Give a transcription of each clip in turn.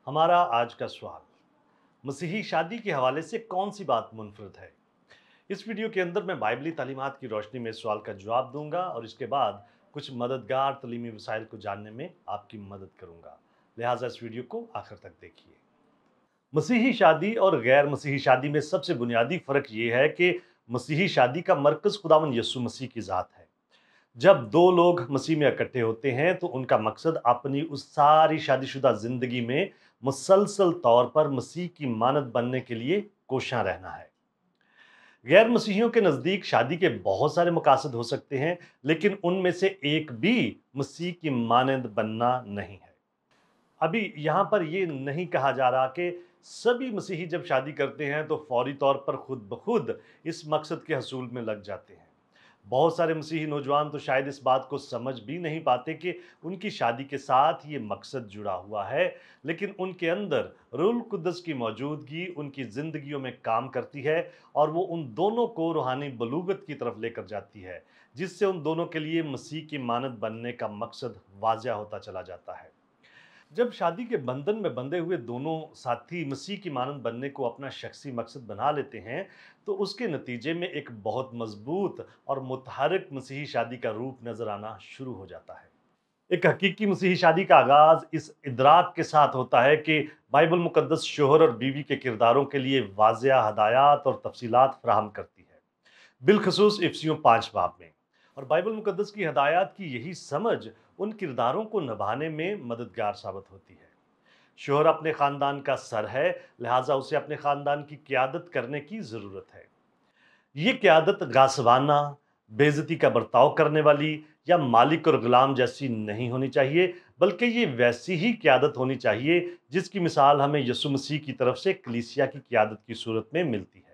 हमारा आज का सवाल मसीही शादी के हवाले से कौन सी बात मुनफरद है। इस वीडियो के अंदर मैं बाइबली तालीमात की रोशनी में इस सवाल का जवाब दूंगा और इसके बाद कुछ मददगार तलीमी वसाइल को जानने में आपकी मदद करूंगा। लिहाजा इस वीडियो को आखिर तक देखिए। मसीही शादी और गैर मसीही शादी में सबसे बुनियादी फ़र्क ये है कि मसीही शादी का मरकज़ खुदावंद यीशु मसीह की ज़ात है। जब दो लोग मसीह में इकट्ठे होते हैं तो उनका मकसद अपनी उस सारी शादीशुदा ज़िंदगी में मुसलसल तौर पर मसीह की मानद बनने के लिए कोशां रहना है। गैर मसीहियों के नज़दीक शादी के बहुत सारे मकासद हो सकते हैं, लेकिन उनमें से एक भी मसीह की मानद बनना नहीं है। अभी यहाँ पर ये नहीं कहा जा रहा कि सभी मसीही जब शादी करते हैं तो फौरी तौर पर खुद ब खुद इस मकसद के हसूल में लग जाते हैं। बहुत सारे मसीही नौजवान तो शायद इस बात को समझ भी नहीं पाते कि उनकी शादी के साथ ये मकसद जुड़ा हुआ है, लेकिन उनके अंदर रूहुल कुद्दस की मौजूदगी उनकी ज़िंदगियों में काम करती है और वो उन दोनों को रूहानी बलूगत की तरफ लेकर जाती है, जिससे उन दोनों के लिए मसीह की मानद बनने का मकसद वाज़िह होता चला जाता है। जब शादी के बंधन में बंधे हुए दोनों साथी मसीह की मानद बनने को अपना शख्सी मकसद बना लेते हैं, तो उसके नतीजे में एक बहुत मजबूत और मुतहरक मसीही शादी का रूप नजर आना शुरू हो जाता है। एक हकीकी मसीही शादी का आगाज इस इदराक के साथ होता है कि बाइबल मुकद्दस शोहर और बीवी के किरदारों के लिए वाज़िह हदायत और तफसीलात फराहम करती है, बिलखसूस इफसियों 5 बाब में। और बाइबल मुकद्दस की हदायत की यही समझ उन किरदारों को निभाने में मददगार साबित होती है। शोहर अपने ख़ानदान का सर है, लिहाजा उसे अपने ख़ानदान की क़ियादत करने की ज़रूरत है। ये क़ियादत गासवाना, बेइज्जती का बर्ताव करने वाली या मालिक और ग़ुलाम जैसी नहीं होनी चाहिए, बल्कि ये वैसी ही क़ियादत होनी चाहिए जिसकी मिसाल हमें यीशु मसीह की तरफ से कलीसिया की क़ियादत की सूरत में मिलती है।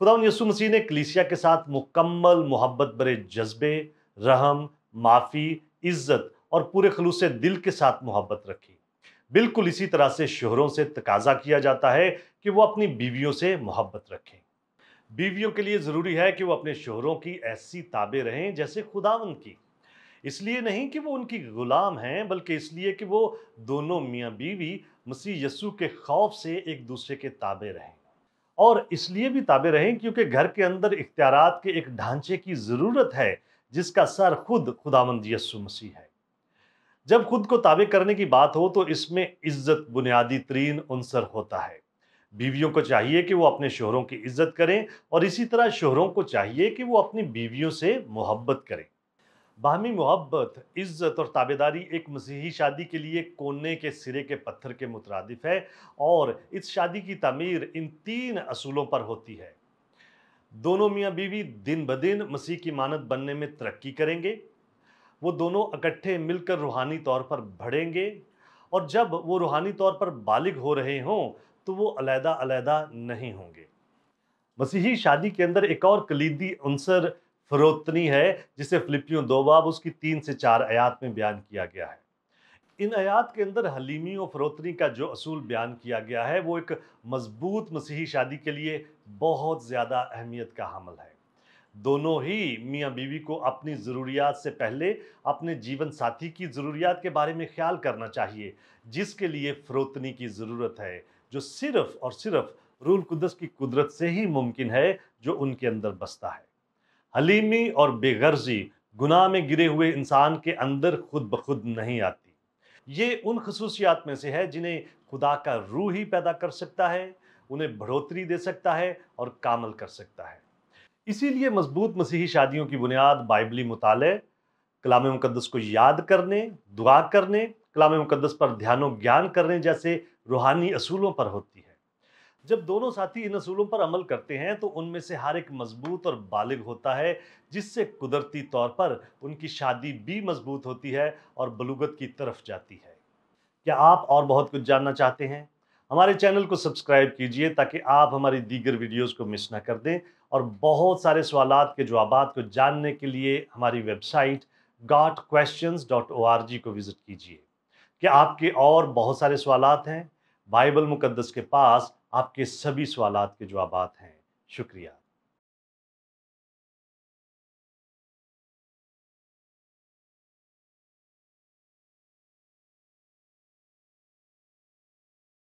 खुदावंद यीशु मसीह ने कलीसिया के साथ मुकम्मल मोहब्बत भरे जज्बे, रहम, माफ़ी, इज़्ज़त और पूरे खलूस दिल के साथ मोहब्बत रखी। बिल्कुल इसी तरह से शोहरों से तकाजा किया जाता है कि वो अपनी बीवियों से मोहब्बत रखें। बीवियों के लिए ज़रूरी है कि वो अपने शोहरों की ऐसी ताबे रहें जैसे खुदावंद की। इसलिए नहीं कि वो उनकी गुलाम हैं, बल्कि इसलिए कि वो दोनों मियाँ बीवी मसीह यीशु के खौफ से एक दूसरे के ताबे रहें। और इसलिए भी ताबे रहें क्योंकि घर के अंदर इख्तियारात के एक ढांचे की ज़रूरत है जिसका सर खुद खुदावंद यीशु मसीह है। जब खुद को ताबे करने की बात हो तो इसमें इज्जत बुनियादी तरीन उनसर होता है। बीवियों को चाहिए कि वो अपने शोहरों की इज्जत करें और इसी तरह शोहरों को चाहिए कि वो अपनी बीवियों से मोहब्बत करें। बाहमी मोहब्बत, इज्जत और ताबेदारी एक मसीही शादी के लिए कोने के सिरे के पत्थर के मुतरादिफ है और इस शादी की तामीर इन 3 असूलों पर होती है। दोनों मियाँ बीवी दिन ब दिन मसीह की मानद बनने में तरक्की करेंगे। वो दोनों इकट्ठे मिलकर रूहानी तौर पर बढ़ेंगे और जब वो रूहानी तौर पर बालिग हो रहे हों तो वो अलहदा-अलहदा नहीं होंगे। मसीही शादी के अंदर एक और कलीदी उनसर फरोतनी है, जिसे फिलिपियों 2 बाब उसकी 3 से 4 आयात में बयान किया गया है। इन आयात के अंदर हलीमी और फरोतनी का जो असूल बयान किया गया है वो एक मजबूत मसीही शादी के लिए बहुत ज़्यादा अहमियत का हामिल है। दोनों ही मियाँ बीवी को अपनी ज़रूरियात से पहले अपने जीवन साथी की ज़रूरियात के बारे में ख्याल करना चाहिए, जिसके लिए फरोतनी की ज़रूरत है, जो सिर्फ़ और सिर्फ़ रूहुल कुद्दस की कुदरत से ही मुमकिन है जो उनके अंदर बसता है। हलीमी और बेगर्जी गुनाह में गिरे हुए इंसान के अंदर खुद ब खुद नहीं आती। ये उन खसूसियात में से है जिन्हें खुदा का रूह ही पैदा कर सकता है, उन्हें बढ़ोतरी दे सकता है और कामल कर सकता है। इसीलिए मजबूत मसीही शादियों की बुनियाद बाइबली मुताले, कलाम मुकद्दस को याद करने, दुआ करने, कलाम मुकद्दस पर ध्यानो ज्ञान करने जैसे रूहानी असूलों पर होती है। जब दोनों साथी इन असूलों पर अमल करते हैं तो उनमें से हर एक मजबूत और बालिग होता है, जिससे कुदरती तौर पर उनकी शादी भी मजबूत होती है और बलूगत की तरफ जाती है। क्या आप और बहुत कुछ जानना चाहते हैं? हमारे चैनल को सब्सक्राइब कीजिए ताकि आप हमारी दीगर वीडियोस को मिस ना कर दें और बहुत सारे सवालात के जवाबात को जानने के लिए हमारी वेबसाइट gotquestions.org को विजिट कीजिए। क्या आपके और बहुत सारे सवालात हैं? बाइबल मुकद्दस के पास आपके सभी सवालात के जवाबात हैं। शुक्रिया।